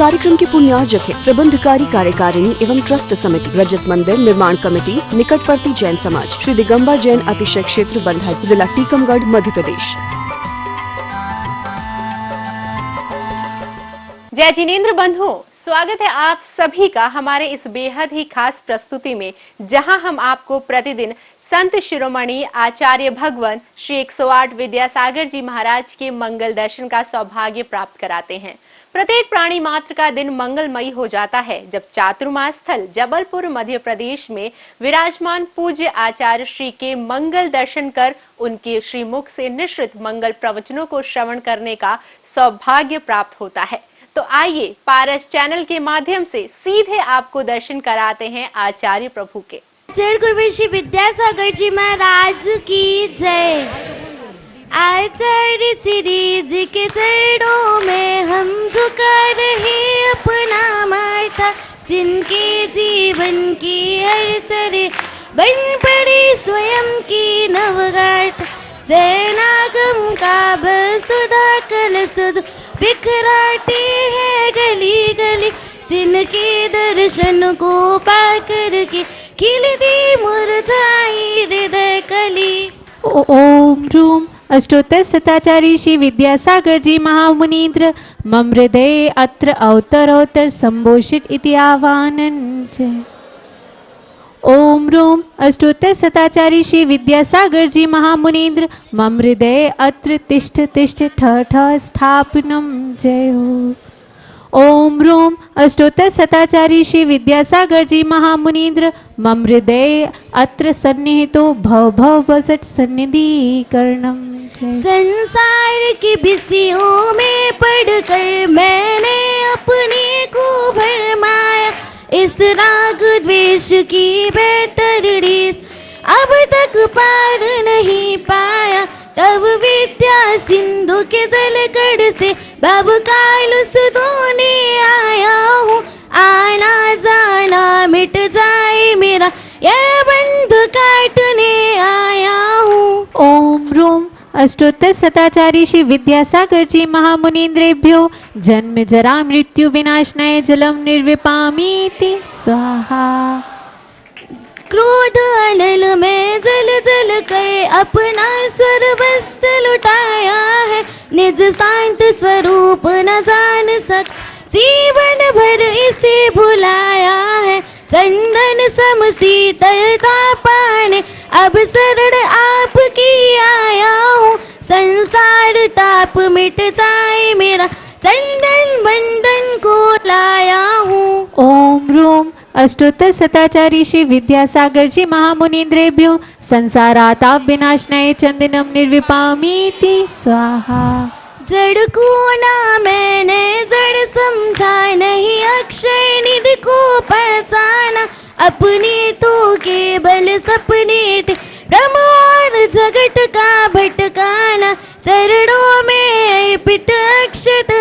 कार्यक्रम के पुण्यार्जक है प्रबंधकारी कार्यकारिणी एवं ट्रस्ट समिति, रजत मंदिर निर्माण कमेटी, निकटवर्ती जैन समाज, श्री दिगंबर जैन अतिशय क्षेत्र बंधा, जिला टीकमगढ़, मध्य प्रदेश। जय जिनेंद्र बंधु, स्वागत है आप सभी का हमारे इस बेहद ही खास प्रस्तुति में, जहां हम आपको प्रतिदिन संत शिरोमणि आचार्य भगवान श्री 108 विद्यासागर जी महाराज के मंगल दर्शन का सौभाग्य प्राप्त कराते हैं। प्रत्येक प्राणी मात्र का दिन मंगलमयी हो जाता है जब चातुर्मास स्थल जबलपुर मध्य प्रदेश में विराजमान पूज्य आचार्य श्री के मंगल दर्शन कर उनके श्रीमुख से निश्चित मंगल प्रवचनों को श्रवण करने का सौभाग्य प्राप्त होता है। तो आइए पारस चैनल के माध्यम से सीधे आपको दर्शन कराते हैं आचार्य प्रभु के। जय गुरु श्री विद्यासागर जी महाराज की जय। आचार्य श्री जी के चरणों में हम झुका रहे अपना माथा, जिनके जीवन की हर चरे बन पड़ी स्वयं की नवगाथा। जैनागम का बसुधा कलश जो बिखराते हैं गली गली, जिनके दर्शन को पाकर के खिलती मुरझाई हृदय कली। ओम रूम अष्टोत्तर शताचार्य श्री विद्यासागर जी महामुनीन्द्र मम हृदये अत्र अवतरोत्तर संभोषित इति आह्वानञ्च। ओम रूम अष्टोत्तर शताचार्य श्री विद्यासागर जी महामुनीन्द्र मम हृदये अत्र तिष्ठ तिष्ठ ठ ठ स्थापनम। जय हो। ओम रूम अष्टोत्तर शताचार्य श्री विद्यासागर जी महामुनीन्द्र मम हृदये अत्र सन्निहितो भव भव वसट सन्निधिकरणम। संसार की बिसियों में पढ़कर मैंने अपने को भरमाया, इस राग द्वेष की बेहतर रीस अब तक पार नहीं पाया। तब विद्या सिंधु के जलकड़ से बाबू कालुस धोने आया हूँ। आना जाना मिट जाए मेरा यह बंध काटने आया हूँ। ओम रूम अष्टोत्तर शताचार्य श्री विद्यासागर जी महामुनीन्द्रेभ्यो जन्म जरा मृत्यु विनाशनाय जलम निर्विपामीति स्वाहा। क्रोध अनल में जल जल कर अपना सर्वस्व लुटाया है, निज शांत स्वरूप न जान सक जीवन भर इसे भुलाया है। चंदन सम शीतलता पाने अब शरण आपकी आया हूँ। संसार ताप मिट जाए मेरा चंदन बंधन को लाया हूँ। ओम रूम अष्टोत्तर शताचार्य श्री विद्यासागर जी महामुनीन्द्रेभ्यो संसाराताप विनाशनाय चंदनम निर्विपामीति स्वाहा। जड़ को ना मैंने जड़ समझा, नहीं अक्षय निधि को पहचाना। अपने तो केवल सपने थे ब्रह्म और जगत का भटकाना। चरणों में अर्पित अक्षत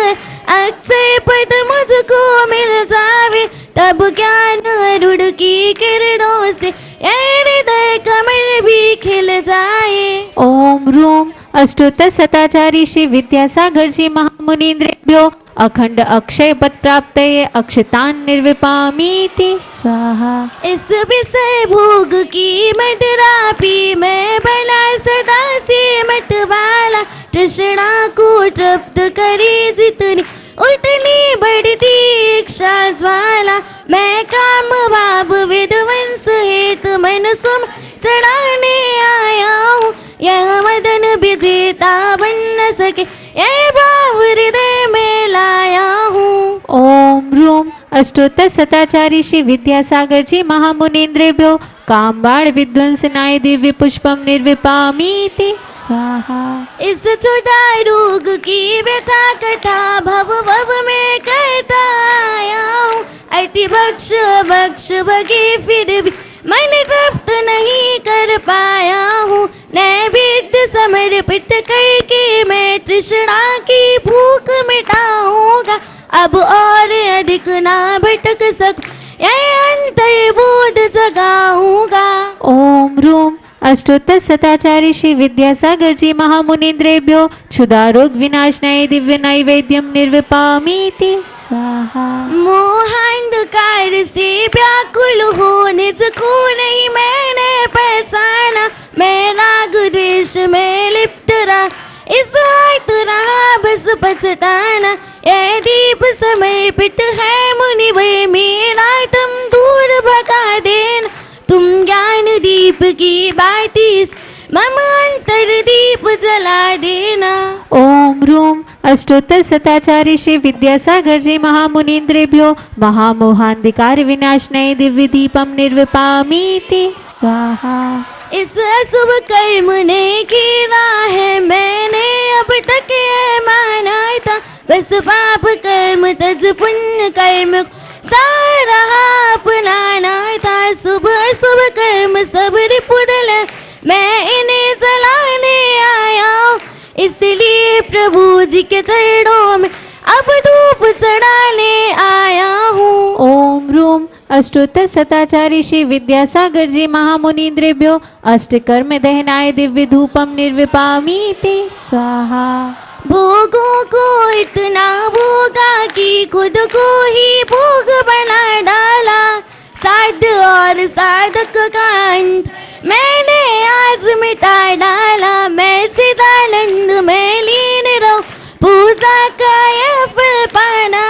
अक्षय पद मुझको मिल जावे, तब ज्ञान अरुण की किरणों से हृदय कमल भी खिल जाए। ओम रूम अष्टोत्तर शताचार्य श्री विद्यासागर जी महामुनीन्द्रेभ्यो अखंड अक्षय पद प्राप्त अक्षतान निर्विपामीति स्वाहा। इस विषय भोग की मदिरा पी मैं बना सदा से मत वाला। तृष्णा को तृप्त करे जितनी उतनी बढ़ती इच्छा ज्वाला। मैं काम भाव विध्वंस हेतु मन सुम चढ़ाने आया हूँ। यह मदन विजेता बन न सके यह भाव हृदय में लाया हूँ। ओम रूम अष्टोत्तर शताचार्य श्री विद्यासागर जी महामुनीन्द्रेभ्यो कामबाण विध्वंसनाय दिव्य पुष्पम निर्विपामीति स्वाहा। इस छुटा रोग की व्यथा कथा भव भव में कहता आया हूँ। अति बख्श बख्श बगे फिर भी मन तृप्त नहीं कर पाया हूँ। नैवेद्य समर्पित करके मैं तृष्णा की भूख मिटाऊंगा। अब और अधिक ना भटक सकूं, यह अंतर्बोध जगाऊंगा। ओम रूम अष्टोत्तर शताचार्य श्री विद्यासागर जी महामुनीन्द्रेभ्यो क्षुधारोग विनाशनाय दिव्य नैवेद्यम निर्विपामीति स्वाहा। मोहांधकार से व्याकुल हो निज को नहीं मैंने पहचाना, मैं राग द्वेष में लिप्त रहा, इस हाथ रहा बस पछताना। ये दीप समर्पित है मुनि वे मेरा, तुम दूर भगा देना, तुम ज्ञान दीप की बाती मम अंतर दीप जला देना। ओम रूम अष्टोत्तर शताचार्य श्री विद्यासागर जी महामुनीन्द्रेभ्यो महामोहांधिकार विनाशनाय दिव्य दीपम निर्विपामीति स्वाहा। इस अशुभ कर्म ने किया है मैंने अब तक ये माना था, बस पाप कर्म तज पुण्य कर्म सारा अपनाना था। शुभ अशुभ कर्म सब रिपुदल मैं इन्हें जलाने आया हूँ, इसलिए प्रभु जी के चरणों में अब धूप चढ़ाने आया हूँ। ओम रूम अष्टोत्तर शताचार्य श्री विद्यासागर जी महामुनीन्द्रेभ्यो अष्टकर्म दहनाय दिव्य धूपम निर्विपामीति स्वाहा। भोगों को इतना भोगा कि खुद को ही भोग बना डाला, साध्य और साधक का अंत मैंने आज मिटा डाला। मैं चिदानंद में लीन रहूं, पूजा का यह फल पाना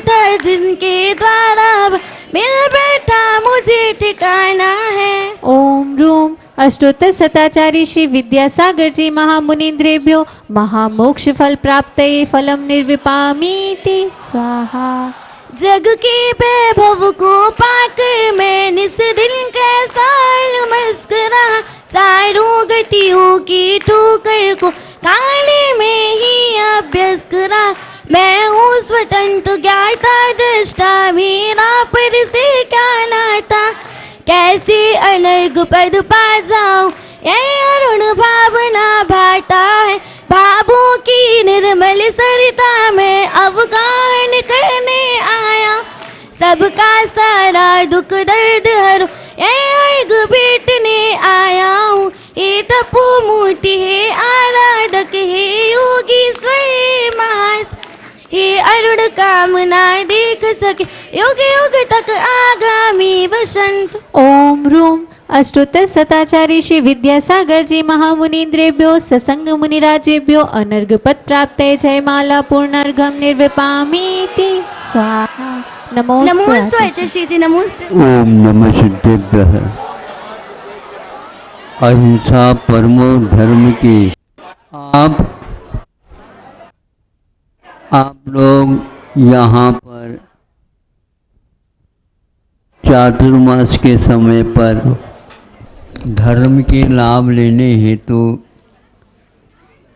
था जिनके द्वारा मिल बैठा मुझे ठिकाना है। ओम रूम अष्टोत्तर शताचार्य श्री विद्यासागर जी महामुनीन्द्रेभ्यो महामोक्ष फल प्राप्तये फलम निर्विपामीति स्वाहा। जग के वैभव को पाकर मैं निस दिन कैसा मस्क रहा, चारों गतियों की ठोकर को काले में ही अभ्यस्त रहा। मैं हूँ स्वतंत्र ज्ञाता दृष्टा, मेरा पर से क्या नाता, कैसे अनर्ग पद पा जाऊं ये अरुण भावना भाता है। भावों की निर्मल सरिता में अवगाहन करने आया, सबका सारा दुख दर्द हरो ये अर्घ भेटने आया हूँ। हे तपो मूर्ति है आराधक है योगीश्वर मास, हे अरुण कामना देख सके युग युग तक आगामी बसंत। ओम रूम अष्टोत्तर शताचार्य श्री विद्यासागर जी महामुनीन्द्रेभ्यो ससंग मुनिराजेभ्यो अनर्घ पद प्राप्तये जयमाला पूर्णार्घम निर्विपामीति स्वाहा। नमोस्तु श्री जी, नमोस्तु। ओम नमः सिद्धेभ्यः। अहिंसा परमो धर्म की आप लोग यहाँ पर चातुर्मास के समय पर धर्म के लाभ लेने हेतु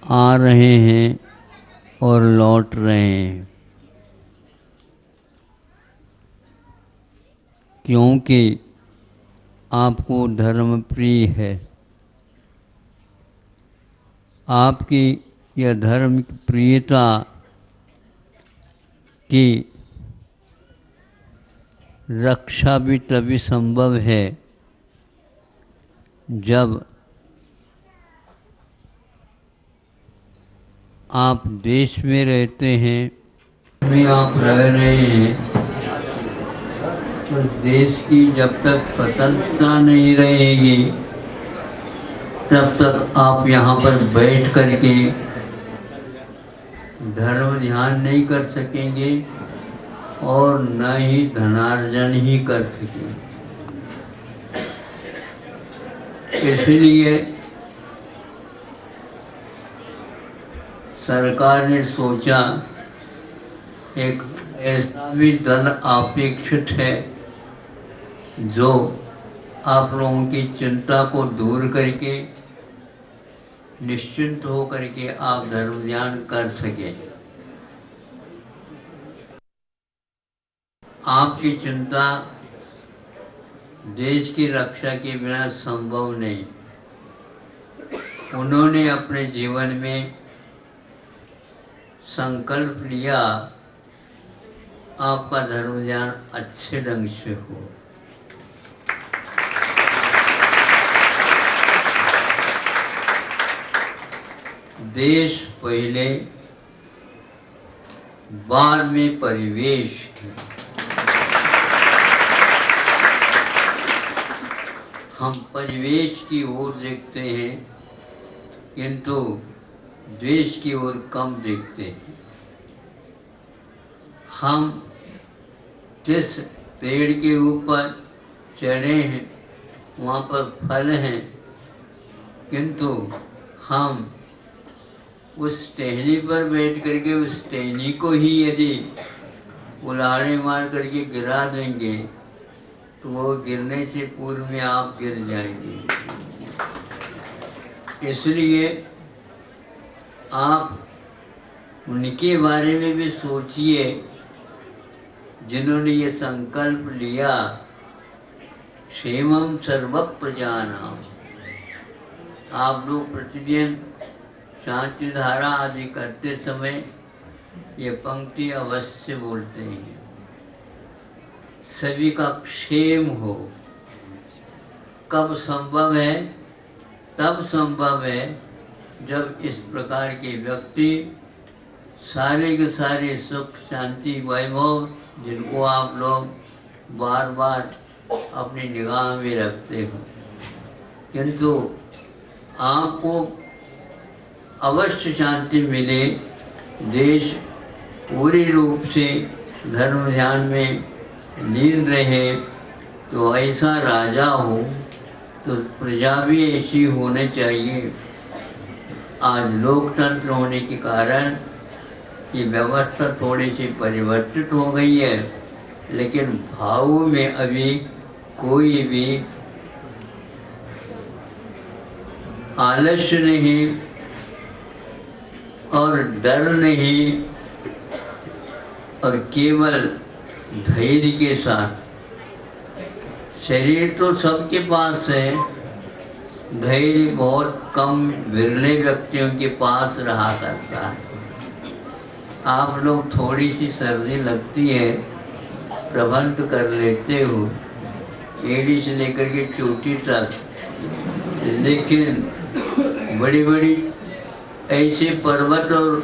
आ रहे हैं और लौट रहे हैं, क्योंकि आपको धर्म प्रिय है। आपकी यह धर्म की प्रियता की रक्षा भी तभी संभव है जब आप देश में रहते हैं, में आप रह रहे हैं, तो देश की जब तक स्वतंत्रता नहीं रहेगी तब तक आप यहाँ पर बैठ करके धर्म ध्यान नहीं कर सकेंगे और न ही धनार्जन ही कर सकेंगे। इसलिए सरकार ने सोचा एक ऐसा भी दल अपेक्षित है जो आप लोगों की चिंता को दूर करके निश्चिंत हो करके आप धर्म ध्यान कर सकें। आपकी चिंता देश की रक्षा के बिना संभव नहीं। उन्होंने अपने जीवन में संकल्प लिया आपका धर्म ध्यान अच्छे ढंग से हो। देश पहले, बाद में परिवेश। हम परिवेश की ओर देखते हैं किंतु देश की ओर कम देखते हैं। हम जिस पेड़ के ऊपर चढ़े हैं वहाँ पर फल हैं, किंतु हम उस टहनी पर बैठ करके उस टहनी को ही यदि उलाड़े मार करके गिरा देंगे तो वो गिरने से पूर्व में आप गिर जाएंगे। इसलिए आप उनके बारे में भी सोचिए जिन्होंने ये संकल्प लिया, क्षेमं सर्व प्रजानां। आप लोग प्रतिदिन शांति धारा आदि करते समय ये पंक्ति अवश्य बोलते हैं, सभी का क्षेम हो। कब संभव है? तब संभव है जब इस प्रकार के व्यक्ति सारे के सारे सुख शांति वैभव जिनको आप लोग बार बार अपनी निगाह में रखते हो, किंतु आपको अवश्य शांति मिले, देश पूरी रूप से धर्म ध्यान में लीन रहे, तो ऐसा राजा हो तो प्रजा भी ऐसी होनी चाहिए। आज लोकतंत्र होने के कारण ये व्यवस्था थोड़ी सी परिवर्तित हो गई है, लेकिन भावों में अभी कोई भी आलस्य नहीं और डर नहीं, और केवल धैर्य के साथ। शरीर तो सबके पास है, धैर्य बहुत कम विरले व्यक्तियों के पास रहा करता है। आप लोग थोड़ी सी सर्दी लगती है प्रबंध कर लेते हो, एड़ी से लेकर के चोटी तक, लेकिन बड़ी बड़ी ऐसे पर्वत और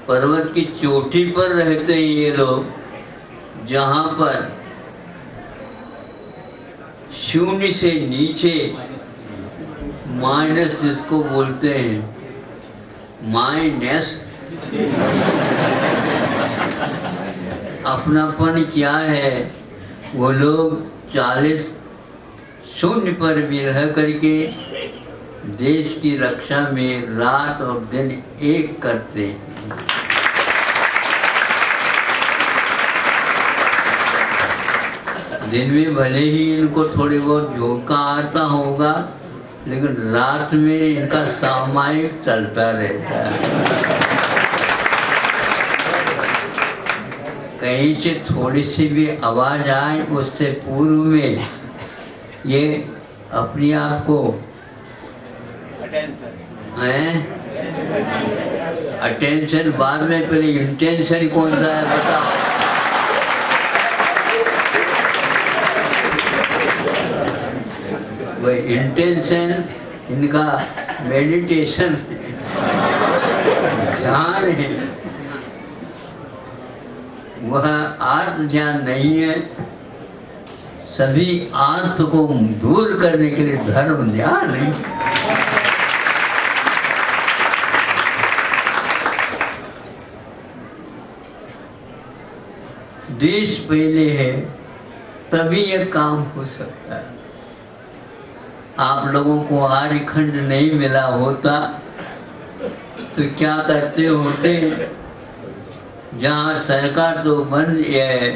पर्वत की चोटी पर रहते हैं ये लोग, जहाँ पर शून्य से नीचे माइनस जिसको बोलते हैं माइनस, अपनापन क्या है, वो लोग 40 शून्य पर भी रह करके देश की रक्षा में रात और दिन एक करते हैं। दिन में भले ही इनको थोड़ी बहुत झोंका आता होगा, लेकिन रात में इनका सामायिक चलता रहता है। कहीं से थोड़ी सी भी आवाज़ आए उससे पूर्व में ये अपने आप को अटेंशन बाद में, पहले इंटेंशन कौन सा है बताओ। वह इंटेंशन इनका मेडिटेशन ध्यान है, वह आर्थ ध्यान नहीं है। सभी आर्थ को दूर करने के लिए धर्म ध्यान है। देश पहले है तभी यह काम हो सकता है। आप लोगों को आर्यखंड नहीं मिला होता तो क्या करते होते, जहाँ सरकार तो बन है,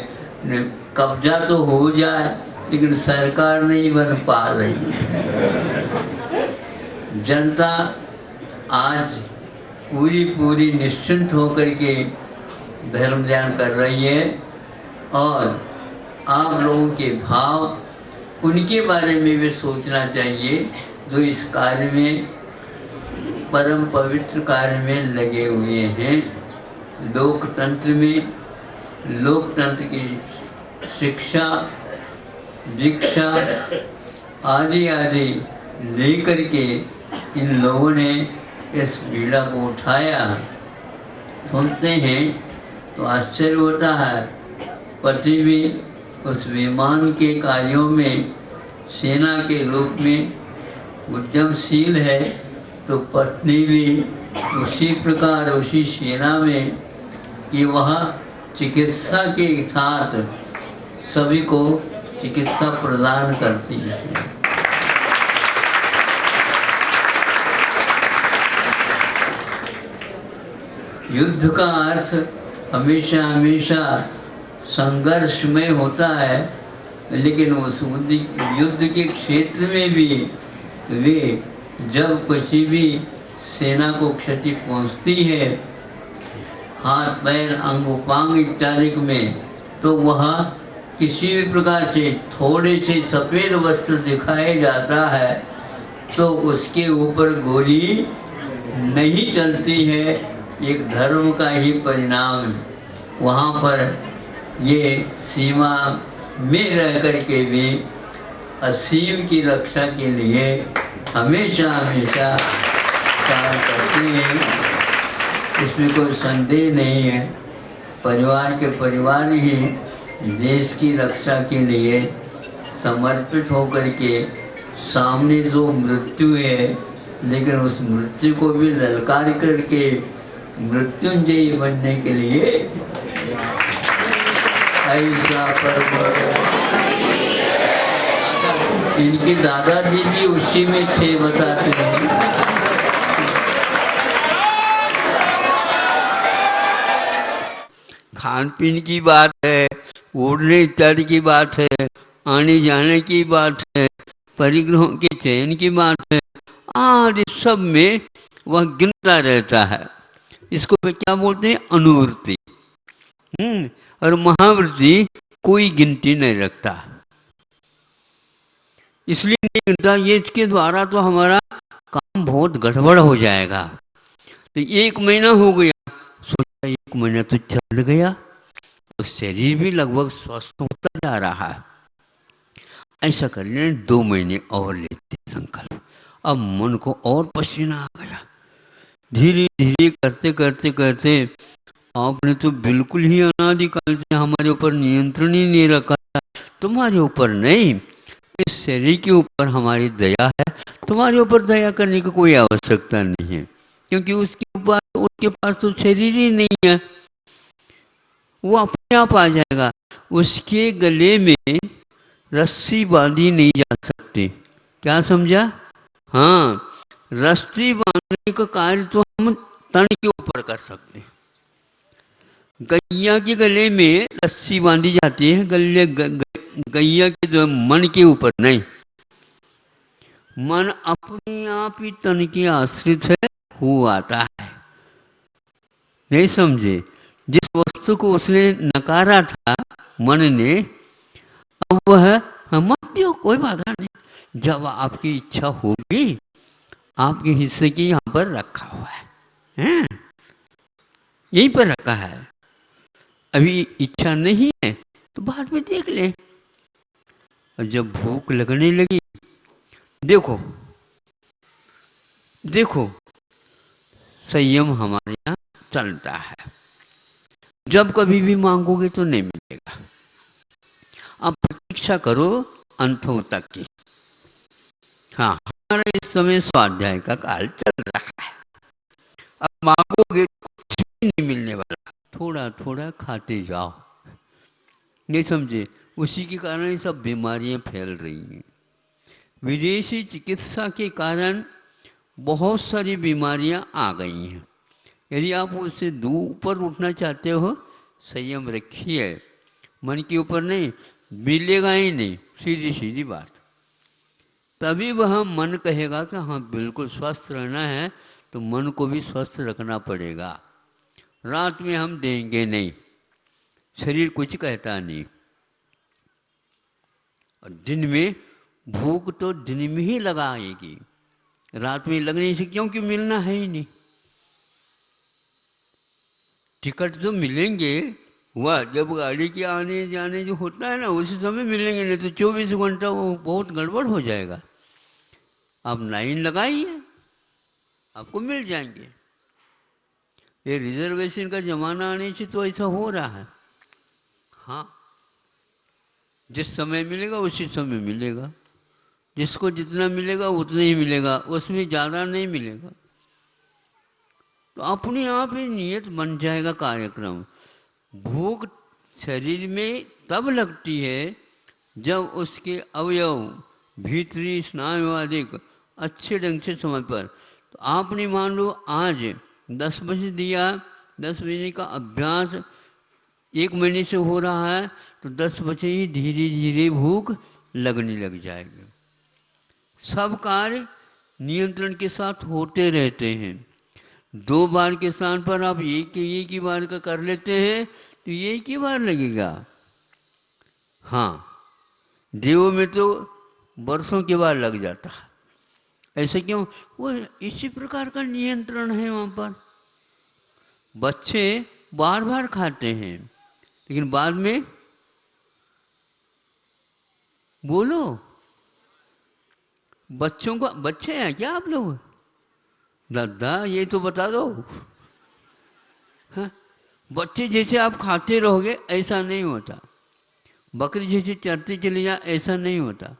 कब्जा तो हो जाए लेकिन सरकार नहीं बन पा रही। जनता आज पूरी निश्चिंत होकर के धर्म ध्यान कर रही है, और आप लोगों के भाव उनके बारे में भी सोचना चाहिए जो इस कार्य में, परम पवित्र कार्य में लगे हुए हैं। लोकतंत्र में लोकतंत्र की शिक्षा दीक्षा आदि आदि लेकर के इन लोगों ने इस बीड़ा को उठाया। सुनते हैं तो आश्चर्य होता है। पति भी उस विमान के कार्यों में सेना के रूप में उद्यमशील है, तो पत्नी भी उसी प्रकार उसी सेना में कि वह चिकित्सा के साथ सभी को चिकित्सा प्रदान करती है। युद्ध का अर्थ हमेशा हमेशा संघर्षमय होता है, लेकिन उस युद्ध के क्षेत्र में भी वे जब किसी भी सेना को क्षति पहुंचती है, हाथ पैर अंग उपांग इत्यादि में, तो वह किसी भी प्रकार से थोड़े से सफ़ेद वस्त्र दिखाया जाता है तो उसके ऊपर गोली नहीं चलती है। एक धर्म का ही परिणाम है। वहाँ पर ये सीमा में रह कर के भी असीम की रक्षा के लिए हमेशा हमेशा कार्य करते हैं। इसमें कोई संदेह नहीं है। परिवार के परिवार ही देश की रक्षा के लिए समर्पित होकर के सामने जो मृत्यु है, लेकिन उस मृत्यु को भी ललकार करके मृत्युंजयी बनने के लिए ऐसा पर्व। इनके दादाजी भी उसी में थे, बताते हैं। खान पीन की बात है, ओढ़ने इत्यादि की बात है, आने जाने की बात है, परिग्रहों के चयन की बात है, आदि सब में वह गिनता रहता है। इसको क्या बोलते हैं? अनुवृत्ति। और महावृत्ति कोई गिनती नहीं रखता, इसलिए नहीं गिनता। ये इसके द्वारा तो हमारा काम बहुत गड़बड़ हो जाएगा। तो 1 महीना हो गया, सोचा 1 महीना तो चल गया, तो शरीर भी लगभग स्वस्थ होता जा रहा है। ऐसा कर लें 2 महीने और लेते संकल्प। अब मन को और पसीना आ गया। धीरे धीरे करते करते करते आपने तो बिल्कुल ही अनादिकाल से हमारे ऊपर नियंत्रण ही नहीं रखा। तुम्हारे ऊपर नहीं, इस शरीर के ऊपर हमारी दया है। तुम्हारे ऊपर दया करने की कोई आवश्यकता नहीं है, क्योंकि उसके पास तो शरीर ही नहीं है। वो अपने आप आ जाएगा। उसके गले में रस्सी बांधी नहीं जा सकती। क्या समझा? हाँ, रस्सी बांधने का कार्य तो हम तन के ऊपर कर सकते हैं। गैया के गले में रस्सी बांधी जाती है, गैया के जो मन के ऊपर नहीं। मन अपने आप ही तन के आश्रित है, हो आता है। नहीं समझे? जिस वस्तु को उसने नकारा था मन ने, अब वह मत दो, कोई बाधा नहीं। जब आपकी इच्छा होगी, आपके हिस्से की यहाँ पर रखा हुआ है, यहीं पर रखा है। अभी इच्छा नहीं है तो बाद में देख ले। और जब भूख लगने लगी, देखो देखो संयम हमारे यहाँ चलता है। जब कभी भी मांगोगे तो नहीं मिलेगा। अब प्रतीक्षा करो अंतों तक की। हाँ, हमारा इस समय स्वाध्याय का काल चल रहा है। अब मांगोगे तो कुछ भी नहीं मिलने वाला। थोड़ा थोड़ा खाते जाओ। नहीं समझे? उसी के कारण ये सब बीमारियां फैल रही हैं। विदेशी चिकित्सा के कारण बहुत सारी बीमारियां आ गई हैं। यदि आप उससे ऊपर उठना चाहते हो, संयम रखिए। मन के ऊपर नहीं, मिलेगा ही नहीं, सीधी सीधी बात। तभी वह मन कहेगा कि हाँ बिल्कुल स्वस्थ रहना है, तो मन को भी स्वस्थ रखना पड़ेगा। रात में हम देंगे नहीं, शरीर कुछ कहता नहीं। और दिन में भूख तो दिन में ही लगाएगी, रात में लगने से, क्योंकि मिलना है ही नहीं। टिकट जो मिलेंगे वह जब गाड़ी के आने जाने जो होता है ना, उसी समय मिलेंगे, नहीं तो 24 घंटा वो बहुत गड़बड़ हो जाएगा। आप लाइन लगाइए, आपको मिल जाएंगे। ये रिजर्वेशन का जमाना आने से तो ऐसा हो रहा है। हाँ, जिस समय मिलेगा उसी समय मिलेगा, जिसको जितना मिलेगा उतना ही मिलेगा, उसमें ज़्यादा नहीं मिलेगा। तो अपने आप ही नियत बन जाएगा कार्यक्रम। भूख शरीर में तब लगती है जब उसके अवयव भीतरी स्नायु आदि अच्छे ढंग से समय पर। तो आपने मान लो आज 10 बजे दिया, 10 बजे का अभ्यास 1 महीने से हो रहा है, तो 10 बजे ही धीरे धीरे भूख लगने लग जाएगी। सब कार्य नियंत्रण के साथ होते रहते हैं। 2 बार के स्थान पर आप एक ही बार का कर लेते हैं तो एक ही बार लगेगा। हाँ, देवों में तो वर्षों के बाद लग जाता है। ऐसे क्यों? वो इसी प्रकार का नियंत्रण है वहाँ पर। बच्चे बार बार खाते हैं लेकिन बाद में, बोलो, बच्चों को, बच्चे हैं क्या आप लोग? दादा ये तो बता दो। हाँ? बच्चे जैसे आप खाते रहोगे ऐसा नहीं होता। बकरी जैसे चरते चले जा ऐसा नहीं होता,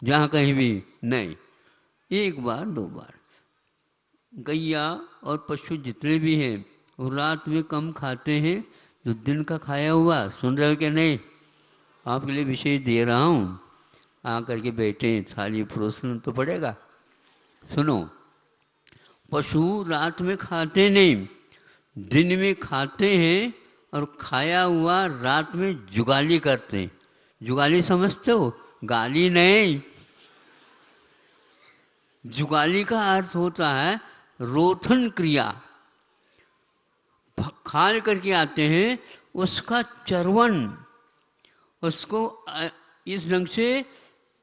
जहाँ कहीं भी नहीं। 1 बार 2 बार। गैया और पशु जितने भी हैं वो रात में कम खाते हैं, तो दिन का खाया हुआ। सुन रहे हो क्या? नहीं, आपके लिए विषय दे रहा हूँ, आकर के बैठे, थाली परोसना तो पड़ेगा। सुनो, पशु रात में खाते नहीं, दिन में खाते हैं, और खाया हुआ रात में जुगाली करते हैं। जुगाली समझते हो? गाली नहीं। जुगाली का अर्थ होता है रोथन क्रिया। खा करके आते हैं, उसका चरवन, उसको इस ढंग से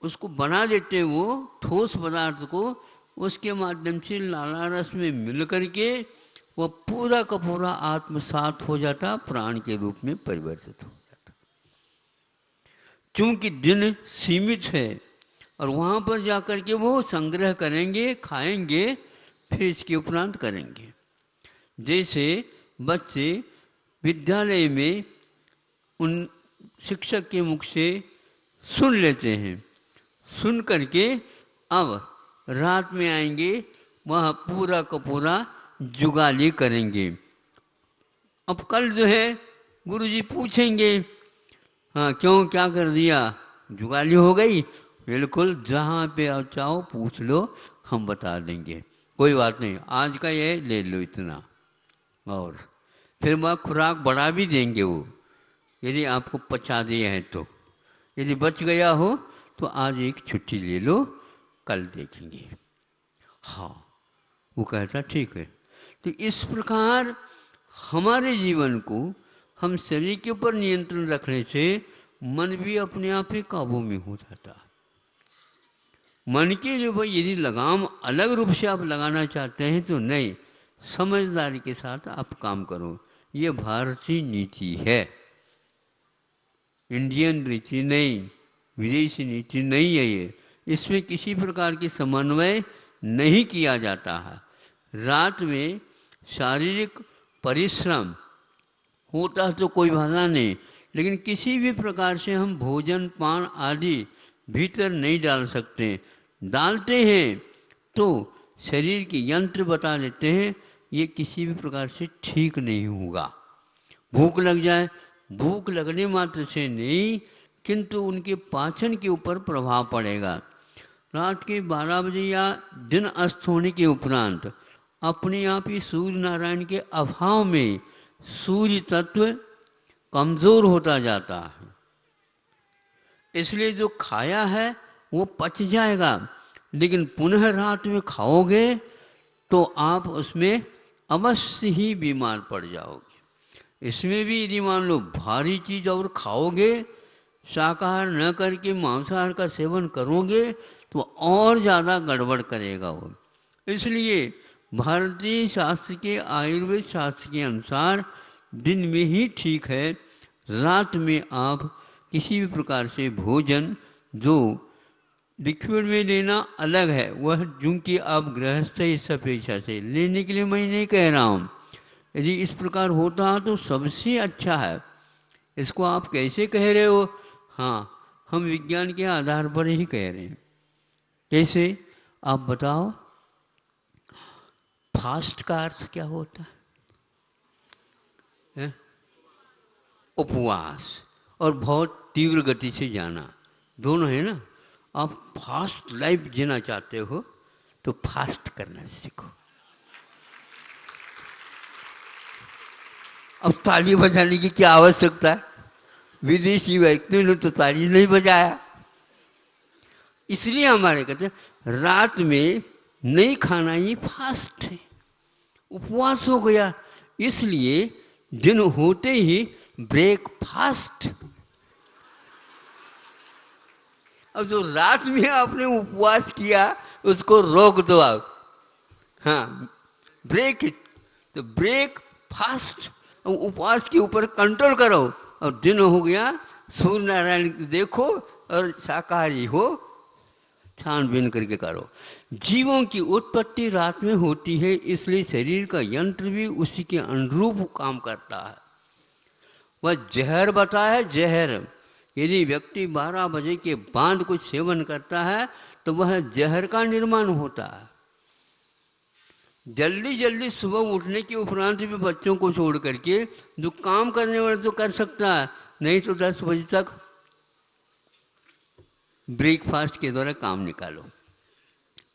उसको बना देते हैं, वो ठोस पदार्थ को, उसके माध्यम से लाला रस में मिल करके वो पूरा का पूरा आत्मसात हो जाता, प्राण के रूप में परिवर्तित हो जाता। चूंकि दिन सीमित है और वहाँ पर जाकर के वो संग्रह करेंगे, खाएंगे, फिर इसके उपरांत करेंगे। जैसे बच्चे विद्यालय में उन शिक्षक के मुख से सुन लेते हैं, सुन करके अब रात में आएंगे, वह पूरा का पूरा जुगाली करेंगे। अब कल जो है गुरुजी पूछेंगे, हाँ क्यों, क्या कर दिया? जुगाली हो गई। बिल्कुल, जहाँ पे आप चाहो पूछ लो, हम बता देंगे, कोई बात नहीं, आज का ये ले लो इतना। और फिर वह खुराक बढ़ा भी देंगे वो, यदि आपको पचा दिया है तो। यदि बच गया हो तो आज एक छुट्टी ले लो, कल देखेंगे। हाँ, वो कहता ठीक है। तो इस प्रकार हमारे जीवन को हम शरीर के ऊपर नियंत्रण रखने से मन भी अपने आप ही काबू में हो जाता। मन के ऊपर यदि लगाम अलग रूप से आप लगाना चाहते हैं तो नहीं, समझदारी के साथ आप काम करो। ये भारतीय नीति है, इंडियन नीति नहीं, विदेशी नीति नहीं है ये। इसमें किसी प्रकार की समन्वय नहीं किया जाता है। रात में शारीरिक परिश्रम होता है तो कोई बाधा नहीं, लेकिन किसी भी प्रकार से हम भोजन पान आदि भीतर नहीं डाल सकते। डालते हैं तो शरीर के यंत्र बता देते हैं ये किसी भी प्रकार से ठीक नहीं होगा। भूख लग जाए, भूख लगने मात्र से नहीं, किंतु उनके पाचन के ऊपर प्रभाव पड़ेगा। रात के 12 बजे या दिन अस्त होने के उपरांत अपने आप ही सूर्य नारायण के अभाव में सूर्य तत्व कमज़ोर होता जाता है। इसलिए जो खाया है वो पच जाएगा, लेकिन पुनः रात में खाओगे तो आप उसमें अवश्य ही बीमार पड़ जाओगे। इसमें भी यदि मान लो भारी चीज़ और खाओगे, शाकाहार न करके मांसाहार का सेवन करोगे तो और ज़्यादा गड़बड़ करेगा वो। इसलिए भारतीय शास्त्र के, आयुर्वेद शास्त्र के अनुसार दिन में ही ठीक है। रात में आप किसी भी प्रकार से भोजन जो लिक्विड में लेना अलग है, वह चूँकि आप गृहस्थ इस अपेक्षा से लेने के लिए मैं नहीं कह रहा हूँ। यदि इस प्रकार होता है तो सबसे अच्छा है। इसको आप कैसे कह रहे हो? हाँ, हम विज्ञान के आधार पर ही कह रहे हैं। कैसे आप बताओ? फास्ट का अर्थ क्या होता है? उपवास और बहुत तीव्र गति से जाना, दोनों है ना। आप फास्ट लाइफ जीना चाहते हो तो फास्ट करना सीखो। अब ताली बजाने की क्या आवश्यकता है? विदेशी व्यक्तियों ने तो ताली नहीं बजाया। इसलिए हमारे कहते हैं रात में नहीं खाना, ये फास्ट है, उपवास हो गया। इसलिए दिन होते ही ब्रेकफास्ट। अब जो रात में आपने उपवास किया उसको रोक दो आप, हाँ, ब्रेक इट। तो ब्रेक फास्ट, उपवास के ऊपर कंट्रोल करो। और दिन हो गया, सूर्य नारायण देखो और शाकाहारी हो, छानबीन करके करो। जीवों की उत्पत्ति रात में होती है, इसलिए शरीर का यंत्र भी उसी के अनुरूप काम करता है। वह जहर बताया है, जहर। यदि व्यक्ति 12 बजे के बाद कुछ सेवन करता है तो वह जहर का निर्माण होता है। जल्दी जल्दी सुबह उठने के उपरांत भी बच्चों को छोड़ करके जो काम करने वाला तो कर सकता है, नहीं तो 10 बजे तक ब्रेकफास्ट के द्वारा काम निकालो।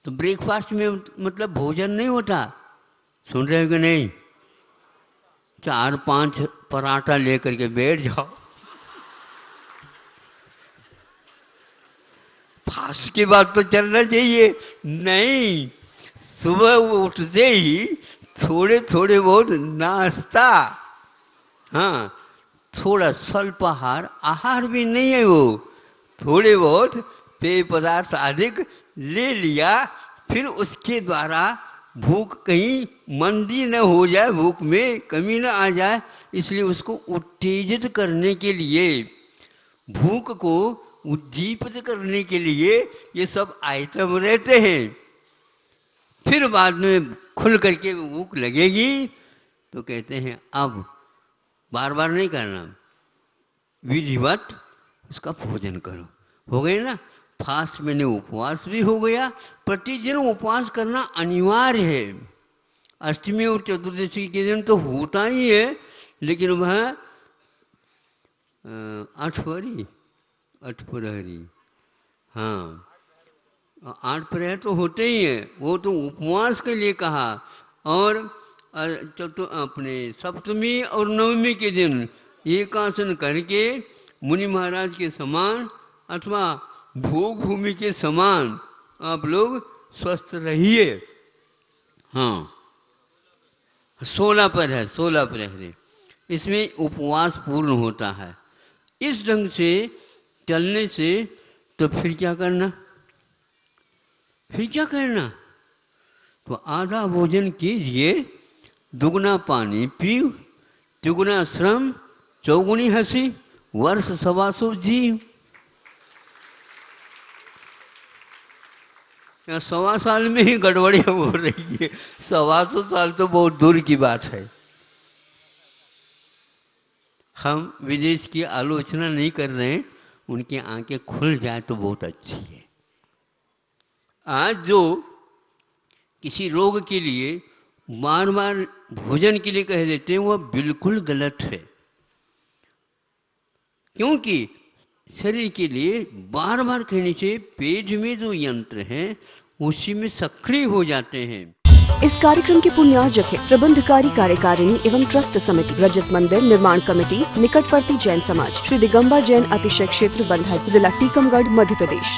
तो ब्रेकफास्ट में मतलब भोजन नहीं होता, सुन रहे हो कि नहीं? 4-5 पराठा लेकर के बैठ जाओ। फास्ट की बात तो चलना चाहिए। नहीं, सुबह उठते ही थोड़े थोड़े बहुत नाश्ता, हाँ, थोड़ा स्वल्पाहार, आहार भी नहीं है वो, थोड़े बहुत पेय पदार्थ अधिक ले लिया, फिर उसके द्वारा भूख कहीं मंदी न हो जाए, भूख में कमी न आ जाए, इसलिए उसको उत्तेजित करने के लिए, भूख को उद्दीपित करने के लिए ये सब आइटम रहते हैं। फिर बाद में खुल करके भूख लगेगी तो कहते हैं अब बार बार नहीं करना, विधिवत उसका भोजन करो। हो गए ना? फास्ट में उपवास भी हो गया। प्रतिदिन उपवास करना अनिवार्य है। अष्टमी और चतुर्दशी के दिन तो होता ही है, लेकिन वह अठप्रहरी, हाँ, 8 प्रहर तो होते ही हैं, वो तो उपवास के लिए कहा। और अपने सप्तमी और नवमी के दिन एकासन करके मुनि महाराज के समान अथवा भोग भूमि के समान आप लोग स्वस्थ रहिए। हाँ, 16 प्रहर इसमें उपवास पूर्ण होता है। इस ढंग से चलने से तो फिर क्या करना? तो आधा भोजन कीजिए, दुगना पानी पीओ, तिगुना श्रम, चौगुनी हंसी, वर्ष 125 जीव। 125 साल में ही गड़बड़ियाँ हो रही है, 125 साल तो बहुत दूर की बात है। हम विदेश की आलोचना नहीं कर रहे हैं, उनकी आंखें खुल जाए तो बहुत अच्छी है। आज जो किसी रोग के लिए बार बार भोजन के लिए कह देते हैं वह बिल्कुल गलत है, क्योंकि शरीर के लिए बार बार कहने से पेट में जो यंत्र है उसी में सक्रिय हो जाते हैं। इस कार्यक्रम के पुण्यार्जक है प्रबंधकारी कार्यकारिणी एवं ट्रस्ट समिति, रजत मंदिर निर्माण कमेटी, निकटवर्ती जैन समाज, श्री दिगंबर जैन अतिशय क्षेत्र बंधई, जिला टीकमगढ़, मध्य प्रदेश।